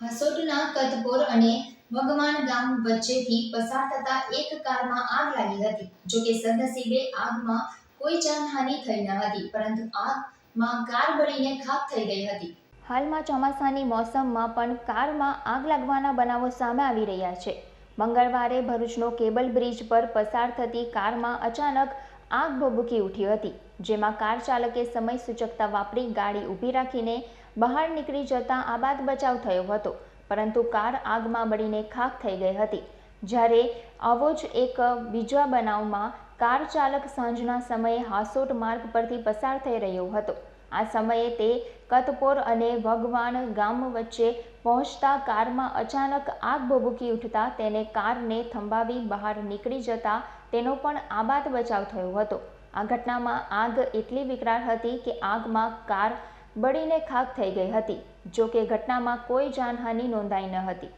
હાસોટના કતપોર અને વગવાણ ગામ વચ્ચેથી પસાર થતા એક કારમાં આગ લાગી હતી. જોકે સદનસીબે આગમાં કોઈ જાનહાનિ થઈ ન હતી, પરંતુ આગમાં કાર બળીને ખાખ થઈ ગઈ હતી. હાલમાં ચોમાસાની મોસમમાં પણ કારમાં આગ લાગવાના બનાવો સામે આવી રહ્યા છે. મંગળવારે ભરૂચનો કેબલ બ્રિજ પર પસાર થતી કારમાં અચાનક આગ ભભૂકી ઉઠી હતી, જેમાં કાર ચાલકે સમય સૂચકતા વાપરી ગાડી ઊભી રાખીને બહાર નીકળી જતા આબાદ બચાવ થયો હતો, પરંતુ કાર આગમાં બળીને ખાખ થઈ ગઈ હતી. જ્યારે આવો જ એક બીજા બનાવમાં કાર ચાલક સાંજના સમયે હાસોટ માર્ગ પરથી પસાર થઈ રહ્યો હતો. આ સમયે તે કતપોર અને વગવાણ ગામ વચ્ચે પહોંચતા કારમાં અચાનક આગ ભભૂકી ઉઠતા તેને કારને થંભાવી બહાર નીકળી જતા તેનો પણ આબાદ બચાવ થયો હતો. આ ઘટનામાં આગ એટલી વિકરાળ હતી કે આગમાં કાર બળીને ખાખ થઈ ગઈ હતી. જો કે ઘટનામાં કોઈ જાનહાનિ નોંધાઈ ન હતી.